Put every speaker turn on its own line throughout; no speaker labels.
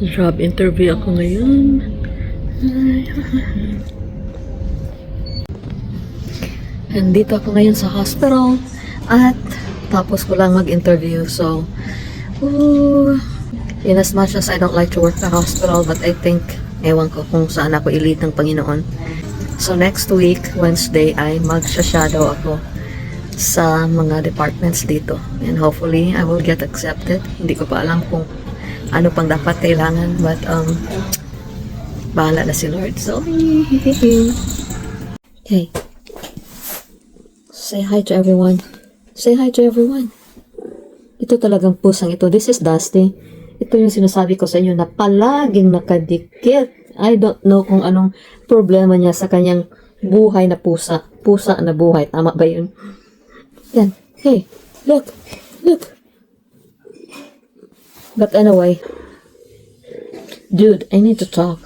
Job interview ako ngayon. Andito ako ngayon sa hospital at tapos ko lang mag-interview. So, in as much as I don't like to work sa hospital, but I think, ewan ko kung saan ako i-lead ng Panginoon. So, next week, Wednesday, ay mag-shadow ako sa mga departments dito. And hopefully, I will get accepted. Hindi ko pa alam kung ano pang dapat kailangan, but bahala na si Lord. So, hey, say hi to everyone. Say hi to everyone. Ito talagang pusang ito. This is Dusty. Ito yung sinasabi ko sa inyo na palaging nakadikit. I don't know kung anong problema niya sa kanyang buhay na pusa. Pusa na buhay. Tama ba yun? Yan. Hey, look. Look. But anyway, dude, I need to talk.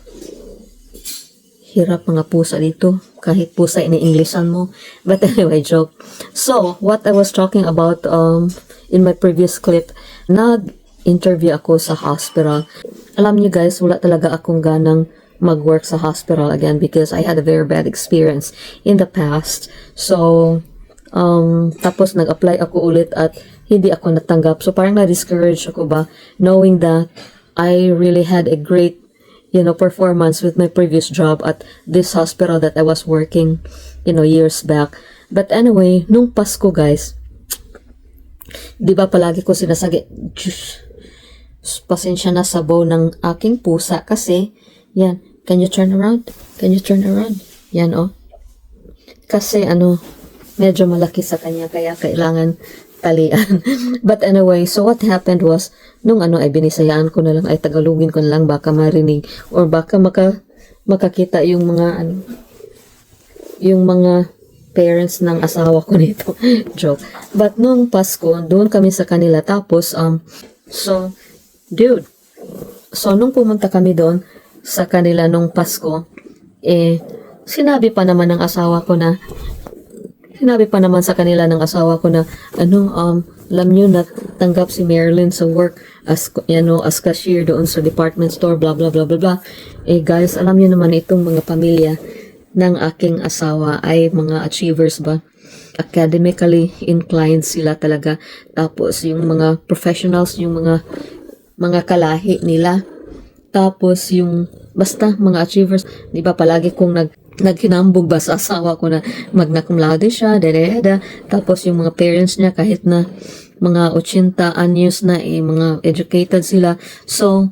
Hirap mga pusa dito. Kahit pusa ini-Englishan mo. But anyway, joke. So, what I was talking about in my previous clip, nag-interview ako sa hospital. Alam niyo guys, wala talaga akong ganang mag-work sa hospital again because I had a very bad experience in the past. So, tapos nag-apply ako ulit at hindi ako natanggap. So, parang na-discourage ako ba knowing that I really had a great performance with my previous job at this hospital that I was working, years back. But anyway, nung Pasko, guys, di ba palagi ko sinasagi, pasensya na sabaw ng aking pusa kasi, yan, can you turn around? Can you turn around? Yan, oh. Kasi, medyo malaki sa kanya, kaya kailangan talian. But anyway, so what happened was, nung ay binisayaan ko na lang, ay tagalugin ko na lang, baka marinig, or baka makakita yung mga, yung mga parents ng asawa ko nito. Joke. But nung Pasko, doon kami sa kanila, tapos, so, dude, so nung pumunta kami doon, sa kanila nung Pasko, sinabi pa naman ng asawa ko na, sinabi pa naman sa kanila ng asawa ko na, alam nyo na tanggap si Marilyn sa work as cashier doon sa department store, blah, blah, blah, blah, blah. Guys, alam nyo naman itong mga pamilya ng aking asawa ay mga achievers ba? Academically inclined sila talaga. Tapos, yung mga professionals, yung mga kalahi nila. Tapos, yung, basta, mga achievers, di ba palagi kong naghinambog ba sa asawa ko na magna cum laude siya, tapos yung mga parents niya kahit na mga 80 anyos na mga educated sila. So,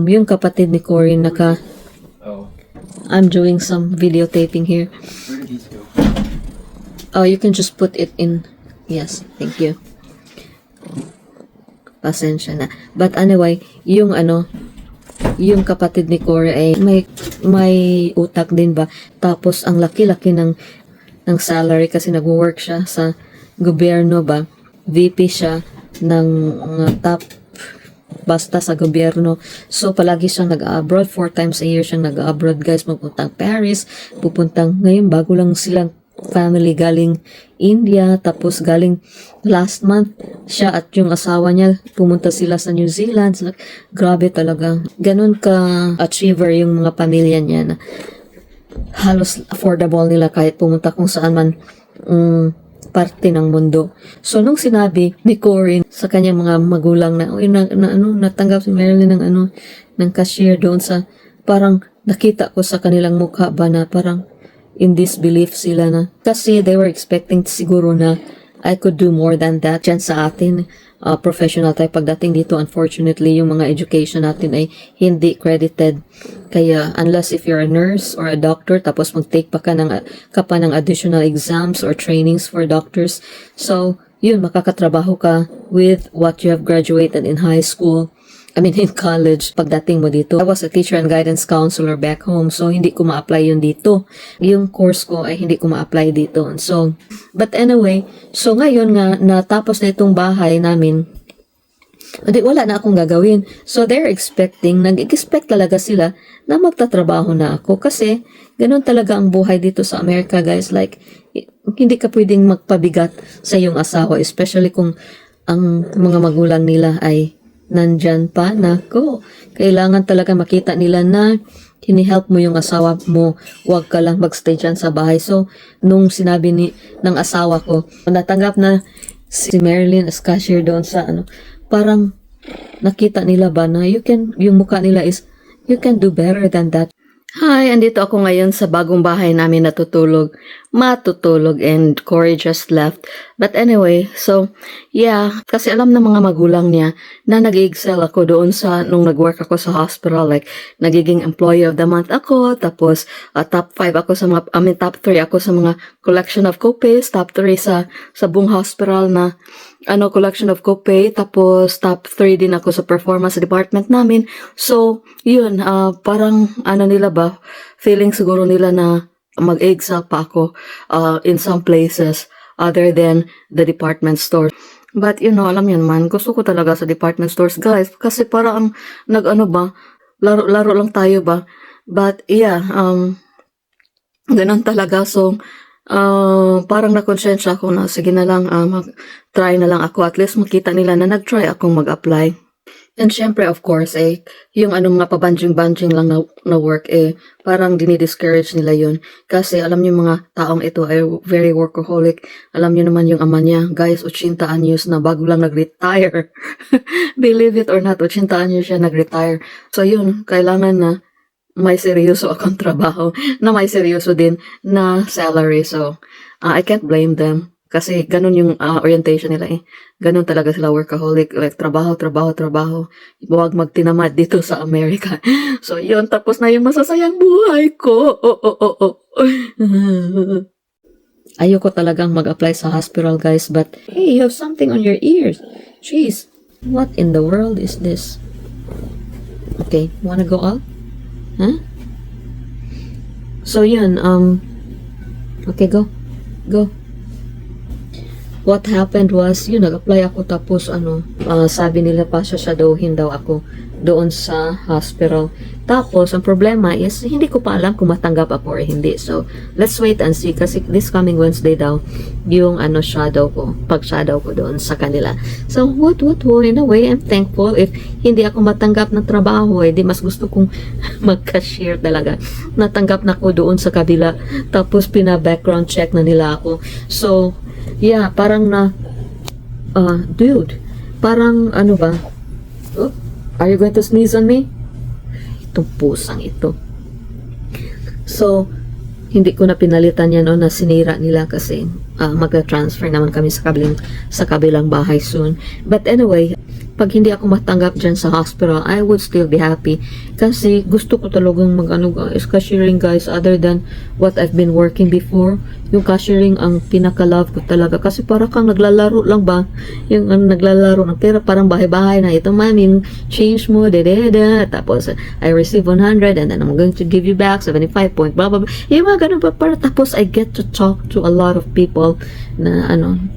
yung kapatid ni Cory I'm doing some videotaping here.
Where did these go?
Oh, you can just put it in. Yes, thank you. Pasensya na. But anyway, yung kapatid ni Cory ay may utak din ba? Tapos ang laki-laki ng salary kasi nag-work siya sa gobyerno ba? VP siya ng top basta sa gobyerno. So palagi siyang nag-abroad. 4 times a year siyang nag-abroad guys. Magpuntang Paris, ngayon bago lang silang family galing India, tapos galing last month siya at yung asawa niya pumunta sila sa New Zealand. Grabe talaga, ganun ka achiever yung mga pamilya niya na halos affordable nila kahit pumunta kung saan man parte ng mundo. So nung sinabi ni Cory sa kanyang mga magulang na natanggap si Marilyn ng cashier doon sa, parang nakita ko sa kanilang mukha ba na parang in disbelief sila na. Kasi they were expecting siguro na I could do more than that dyan sa atin. Professional type pagdating dito, unfortunately, yung mga education natin ay hindi credited. Kaya, unless if you're a nurse or a doctor, tapos mag-take pa ka ng additional exams or trainings for doctors. So, yun, makakatrabaho ka with what you have graduated in high school. In college, pagdating mo dito. I was a teacher and guidance counselor back home, so hindi ko ma-apply yun dito. Yung course ko ay hindi ko ma-apply dito. So, but anyway, so ngayon nga, natapos na itong bahay namin, wala na akong gagawin. So, they're expecting, nag-expect talaga sila na magtatrabaho na ako. Kasi, ganun talaga ang buhay dito sa Amerika, guys. Like, hindi ka pwedeng magpabigat sa iyong asawa, especially kung ang mga magulang nila ay nandyan pa. Nako, kailangan talaga makita nila na hini-help mo yung asawa mo. Huwag ka lang magstay dyan sa bahay. So, nung sinabi ng asawa ko, natanggap na si Marilyn as cashier doon sa ano, parang nakita nila ba na yung mukha nila is, you can do better than that. Hi, andito ako ngayon sa bagong bahay namin matutulog, and Corey just left. But anyway, so, yeah, kasi alam ng mga magulang niya na nag-excel ako doon nung nag-work ako sa hospital, like, nagiging employee of the month ako, tapos, top 5 ako top 3 ako sa mga collection of copays, top 3 sa buong hospital na, collection of copay, tapos top 3 din ako sa performance department namin. So, yun, parang, nila ba, feeling siguro nila na mag-excel pa ako in some places other than the department store. But, alam yun man, gusto ko talaga sa department stores, guys, kasi parang laro-laro lang tayo ba. But, yeah, ganun talaga. So, parang nakonsensya ako na sige na lang, mag-try na lang ako. At least makita nila na nag-try akong mag-apply. And syempre, of course, yung mga pabanjing-banjing lang na work, parang dinidiscourage nila yun. Kasi alam niyo mga taong ito ay very workaholic. Alam niyo naman yung ama niya, guys, 80 anyos na bago lang nag-retire. Believe it or not, 80 anyos siya nag-retire. So yun, kailangan na may seryoso akong trabaho, na may seryoso din na salary. So, I can't blame them. Kasi ganun yung orientation nila Ganun talaga sila, workaholic. Like, trabaho, trabaho, trabaho. Huwag magtinamad dito sa Amerika. So, yun. Tapos na yung masasayang buhay ko. Ayoko talagang mag-apply sa hospital, guys. But, hey, you have something on your ears. Jeez. What in the world is this? Okay, wanna go out? Huh? So, yun. Okay, go. Go. What happened was, nag-apply ako tapos sabi nila pasasyadohin daw ako doon sa hospital. Tapos, ang problema is, hindi ko pa alam kung matanggap ako or hindi. So, let's wait and see. Kasi this coming Wednesday daw, yung pag-shadow ko doon sa kanila. So, what, in a way, I'm thankful. If hindi ako matanggap ng trabaho, di mas gusto kong mag-cashier talaga. Natanggap na ako doon sa kabila. Tapos, pina-background check na nila ako. So, yeah, parang dude, parang ba? Oh, are you going to sneeze on me? Itong pusang ito. So, hindi ko na pinalitan yan na sinira nila kasi mag-transfer naman kami sa kabilang bahay soon. But anyway, pag hindi ako matanggap dyan sa hospital, I would still be happy. Kasi gusto ko talagang guys, cashiering, guys, other than what I've been working before. Yung cashiering ang pinaka-love ko talaga. Kasi para kang naglalaro lang ba? Yung naglalaro ng pera, parang bahay-bahay na ito, ma'am, yung change mo, tapos I receive 100 and then I'm going to give you back 75 point, blah, blah, blah. Yung mga ganun pa, para tapos I get to talk to a lot of people na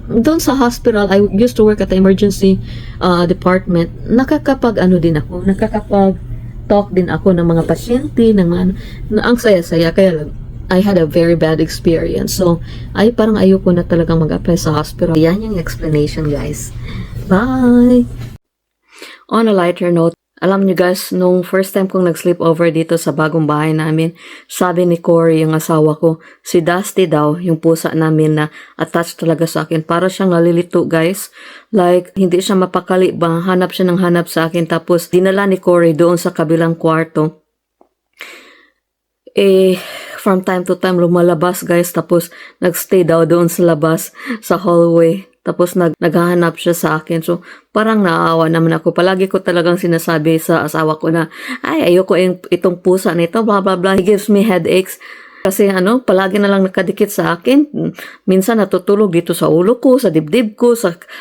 doon sa hospital. I used to work at the emergency department. Nakakapag talk din ako ng mga pasyente, ang saya-saya, kaya lang I had a very bad experience. So, parang ayoko na talagang mag-apply sa hospital. Yan yung explanation, guys. Bye! On a lighter note, alam niyo guys, nung first time kong nag-sleepover dito sa bagong bahay namin, sabi ni Corey, yung asawa ko, si Dusty daw, yung pusa namin na attached talaga sa akin. Para siyang nalilito, guys. Like, hindi siya mapakali ba? Hanap siya ng hanap sa akin. Tapos, dinala ni Corey doon sa kabilang kwarto. From time to time, lumalabas, guys. Tapos, nagstay daw doon sa labas, sa hallway. Tapos naghahanap siya sa akin. So, parang naawa naman ako. Palagi ko talagang sinasabi sa asawa ko na, ayoko itong pusa nito, blah, blah, blah. He gives me headaches. Kasi palagi na lang nakadikit sa akin. Minsan natutulog dito sa ulo ko, sa dibdib ko,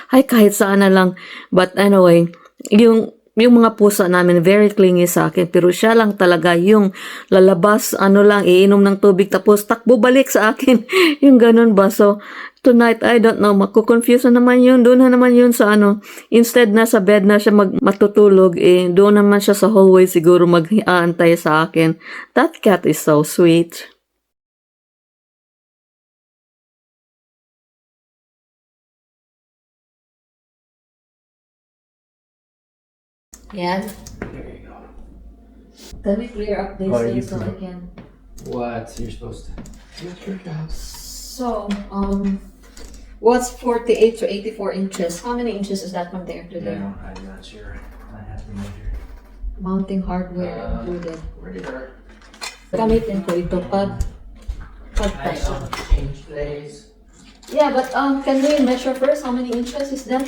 kahit saan na lang. But anyway, yung mga pusa namin, very clingy sa akin. Pero siya lang talaga yung lalabas, iinom ng tubig, tapos takbo balik sa akin. Yung ganun ba? So, tonight, I don't know, makukonfuse na naman yun. Doon na naman yun sa instead na sa bed na siya matutulog, doon naman siya sa hallway siguro mag-aantay sa akin. That cat is so sweet. Yan.
There you go.
Can we clear up this
Oh,
thing
you
so I
can-
can...
What? You're supposed to. That's your job.
So, what's 48 to 84 inches? How many inches is that from there to there?
I'm not sure. I have to measure.
Mounting hardware included.
Where did our
Gamitin ko ito pag
nice
tayo.
change days?
Yeah, but can we measure first? How many inches is that?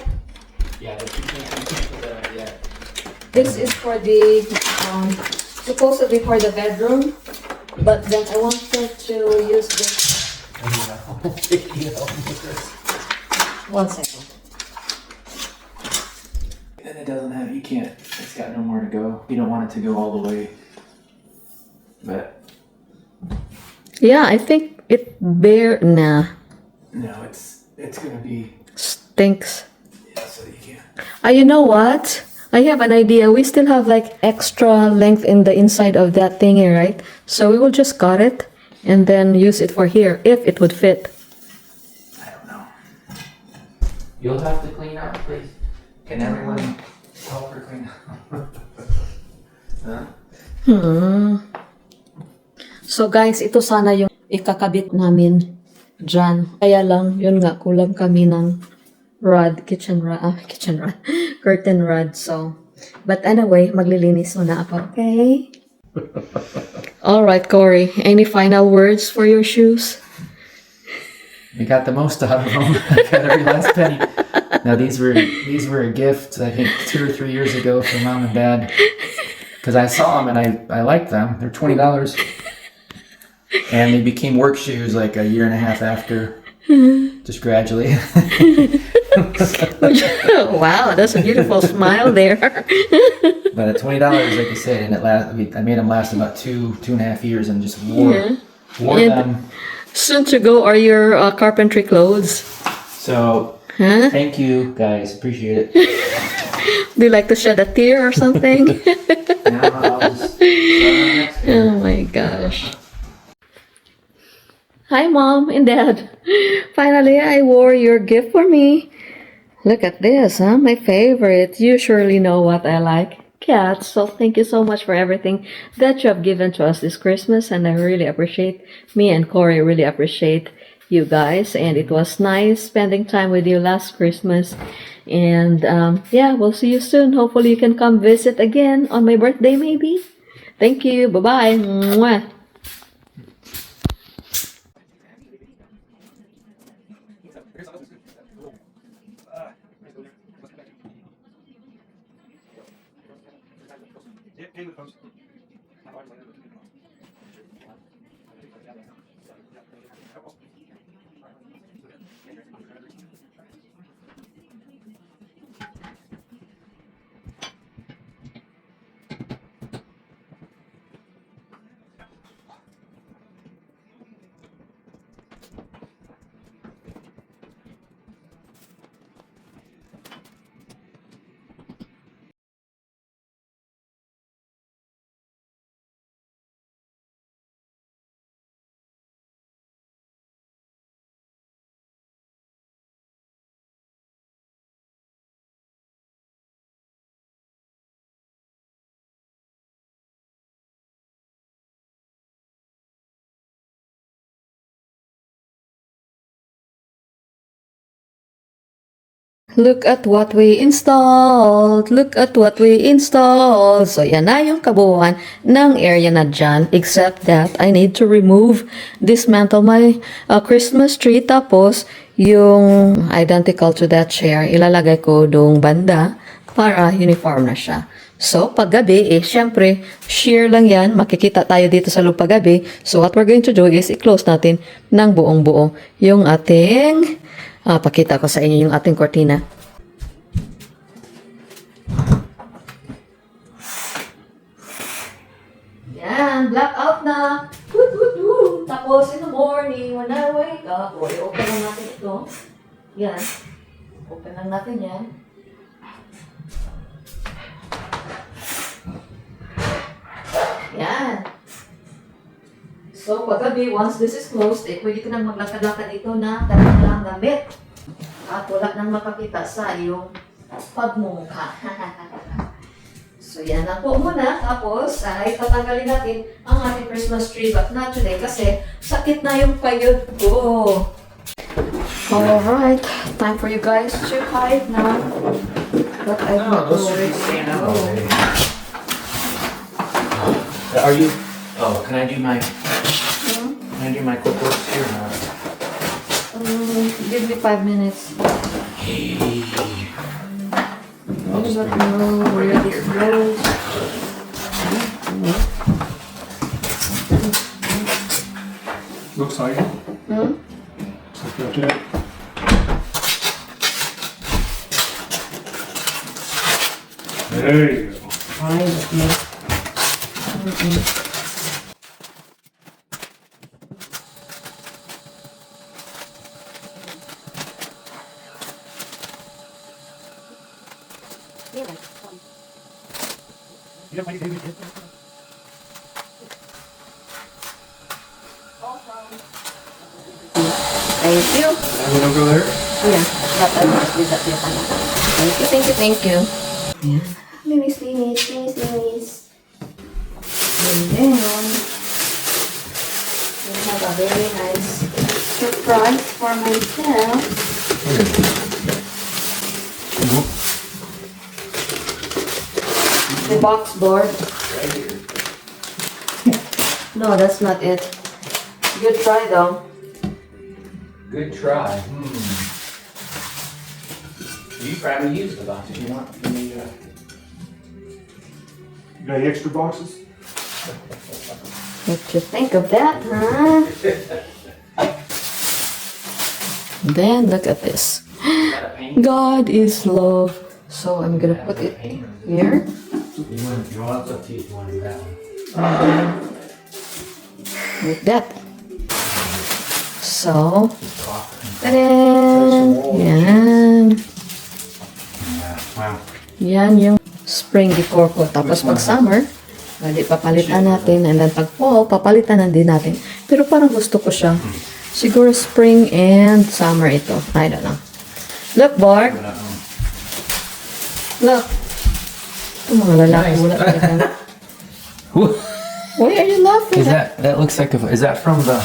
Yeah, but you can't put that yet.
This is for the, supposedly for the bedroom. But then I wanted to use this. One second.
And it doesn't have, you can't, it's got no more to go. You don't want it to go all the way. But
Yeah, I think it nah,
no, it's gonna be,
stinks.
yeah, so you can't.
You know what? I have an idea. We still have like extra length in the inside of that thingy, right? So we will just cut it and then use it for here if it would fit.
I don't know. You'll have to clean up, please. Can everyone help her clean up? Huh?
So guys, ito sana yung ikakabit namin dyan. Kaya lang, yun nga, kulang kami ng kitchen rod, curtain rod. So, but anyway, maglilinis muna ako, okay? Alright, Corey, any final words for your shoes?
We got the most out of them. I got every last penny. Now these were a gift, I think 2 or 3 years ago from Mom and Dad. Because I saw them and I liked them. They're $20. And they became work shoes like a year and a half after. Just gradually.
Wow, that's a beautiful smile there.
But at $20, like I said, and I made them last about 2.5 years and just wore
And
them.
soon to go are your carpentry clothes.
So
Huh?
thank you guys, appreciate it.
Do you like to shed a tear or something?
Now I'll just next year.
Oh my gosh. Hi, Mom and Dad. Finally, I wore your gift for me. Look at this, huh? My favorite. You surely know what I like. Cats. So thank you so much for everything that you have given to us this Christmas. And I really appreciate, me and Corey really appreciate you guys. And it was nice spending time with you last Christmas. And yeah, we'll see you soon. Hopefully you can come visit again on my birthday maybe. Thank you. Bye-bye. Mwah. Look at what we installed! Look at what we installed! So, yan na yung kabuuan ng area na dyan. Except that, I need to dismantle my Christmas tree. Tapos, yung identical to that chair, ilalagay ko doong banda para uniform na siya. So, paggabi, syempre, sheer lang yan. Makikita tayo dito sa loob paggabi. So, what we're going to do is i-close natin ng buong-buo yung ating... pakita ko sa inyo yung ating kortina. Yan, black out na. Tapos in the morning, when I wake up, open lang natin ito. Yan. Open lang natin yan. Yan. So, paggabi, once this is closed, pwede ka nang maglakad-lakad ito na talagang lang damit. At wala nang makakita sa iyong pagmumukha. So yan na po muna. Tapos ay tatanggalin natin ang ating Christmas tree. But not today kasi sakit na yung payod ko. Alright, time for you guys to hide now. But I
No, those should be staying up already. Are you? Oh, can I do my? Can I do my cookbooks here or not?
Give me 5 minutes.
I'll just
But
bring it.
no, where it goes.
Looks like it.
Hmm?
Looks like that's it. There you go.
Ay, okay. Thank you.
That one over there?
Yeah, that must be that yung pala. Thank you, thank you, thank you. Yeah. Linis, linis, linis, linis. And then, we have a very nice surprise for myself. The box board.
Right here.
No, that's not it. Good try though.
Good try. You probably use the box if you want. You need,
You got any extra boxes?
What you think of that, huh? Then look at this.
got a paint?
God is love. So I'm gonna put it here.
You want it's up to you if you want to do that one.
Like that. So,
Coffee.
ta-da! Yan.
Wow.
Yan yung spring decor ko. Tapos pag summer, hindi papalitan natin. And then pag fall, papalitan na din natin. Pero parang gusto ko siya. Siguro spring and summer ito. I don't know. Look, Bart. Look. Ito mga lalaki.
Nice.
Wala talaga. Why are you laughing?
Is that looks like is that from the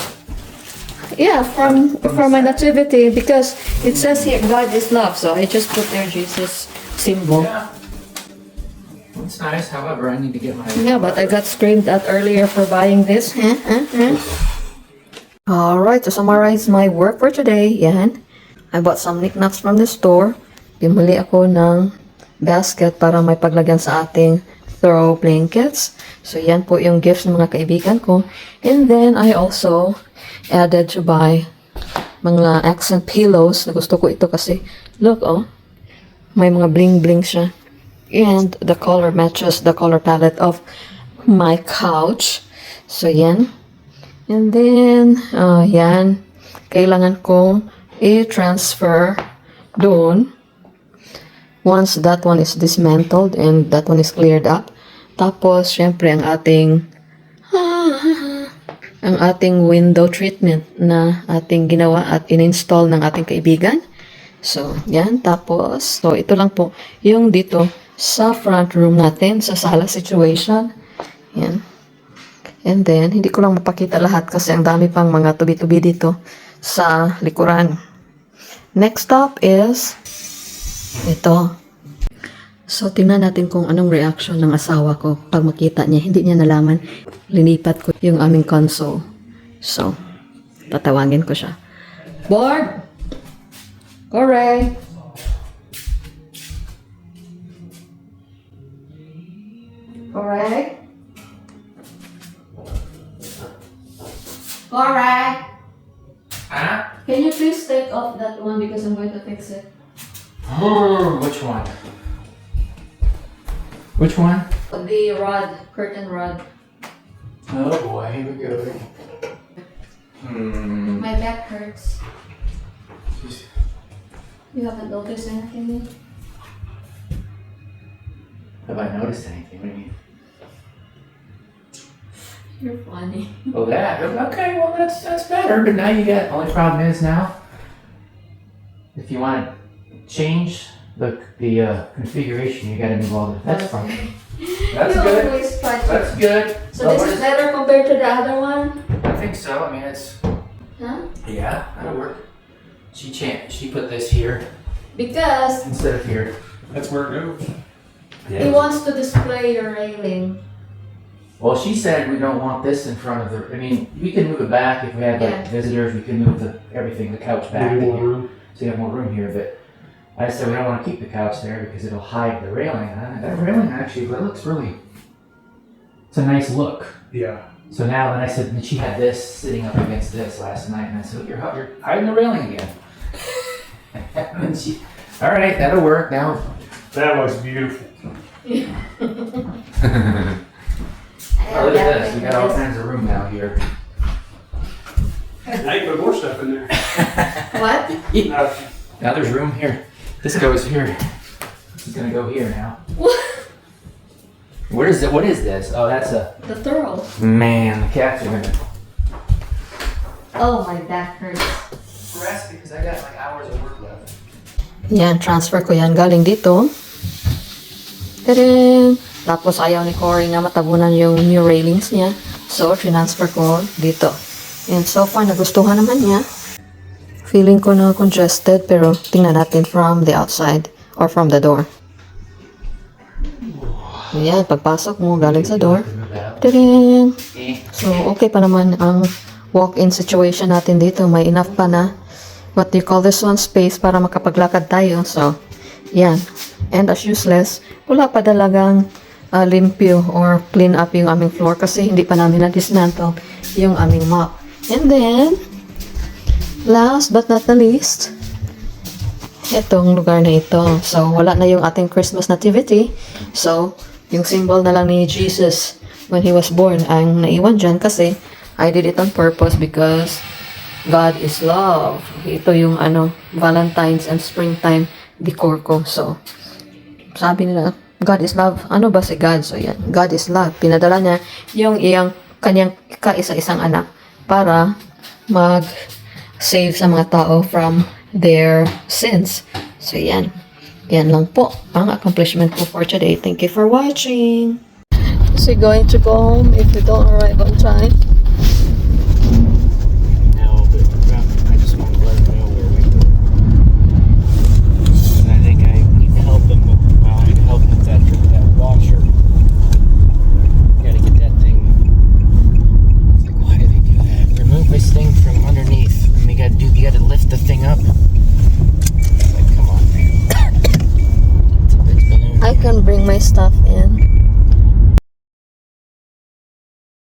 Yeah, from my nativity, because it says here God is love, so I just put there Jesus symbol.
Yeah. It's nice, however, I need to get my
Yeah, but I got screamed at earlier for buying this. Alright, to summarize my work for today, yan. I bought some knickknacks from the store. Bumili ako ng basket para may paglagyan sa ating throw blankets. So yan po yung gifts ng mga kaibigan ko. And then I also added to buy mga accent pillows. Na gusto ko ito kasi, look oh, may mga bling bling siya. And the color matches the color palette of my couch. So yan. And then, yan. Kailangan kong i-transfer doon. Once that one is dismantled and that one is cleared up. Tapos, syempre, ang ating window treatment na ating ginawa at in-install ng ating kaibigan. So, yan. Tapos, so ito lang po yung dito sa front room natin, sa sala situation. Yan. And then, hindi ko lang mapakita lahat kasi ang dami pang mga tubi-tubi dito sa likuran. Next up is ito. So, tingnan natin kung anong reaction ng asawa ko pag makita niya. Hindi niya nalaman. Linipat ko yung aming console. So, tatawagin ko siya. Board! Correct! Correct? Correct!
Huh?
Can you please take off that one because I'm going to fix it?
Which one? Which one?
The rod, curtain rod.
Oh boy, here we go.
My back hurts. You haven't noticed anything yet?
Have I noticed anything? What do you mean?
You're funny.
Oh, that. Okay, well that's better. But now you got. Only problem is now, if you want to change the configuration, you got to move all the. That's fine. That's
You
good.
always try to.
That's good.
So this is better compared to the other one?
I think so. I mean, it's
Huh?
yeah, that'll work. She put this here
Because
instead of here.
That's where it goes.
he wants to display your railing.
Well, she said we don't want this in front of the. I mean, we can move it back if we have like
Yeah.
visitors. We can move the couch back
Maybe
in
more
here,
room.
so you have more room here. But I said we don't want to keep the couch there because it'll hide the railing. And that railing actually, that looks really. It's a nice look.
Yeah.
So now, then I said, and she had this sitting up against this last night, and I said, you're hiding the railing again. And she, all right, that'll work now.
That looks beautiful.
Oh, look at this. We got all kinds of room now here.
Now you put more stuff in there.
What?
Nothing.
Now there's room here. This goes here. This is gonna go here now. What is it? What is this? Oh, that's a
The thorough.
man. The cats are gonna
Oh, my back hurts.
rest because I got like hours of work left.
Yan, transfer ko yan galing dito. Tadang! Tapos ayaw ni Cory na matabunan yung new railings niya. So, transfer ko dito. And so far, nagustuhan naman niya. Feeling ko na congested, pero tingnan natin from the outside or from the door. Yan, pagpasok mo galing sa door. Tadang! So, okay pa naman ang walk-in situation natin dito. May enough pa na, what do you call this one, space para makapaglakad tayo. So, yan. And as useless, wala pa talagang limpyo or clean up yung aming floor kasi hindi pa namin na-dismantle yung aming mop. And then, last but not the least, itong lugar na ito. So, wala na yung ating Christmas nativity. So, yung symbol na lang ni Jesus when he was born ang naiwan dyan kasi I did it on purpose because God is love. Ito yung Valentine's and springtime decor ko. So, sabi nila, God is love. Ano ba si God? So, yan. God is love. Pinadala niya yung kanyang kaisa-isang anak para mag-save sa mga tao from their sins. So, yan. Yan lang po ang accomplishment ko for today. Thank you for watching. So, going to go home if we don't arrive on time.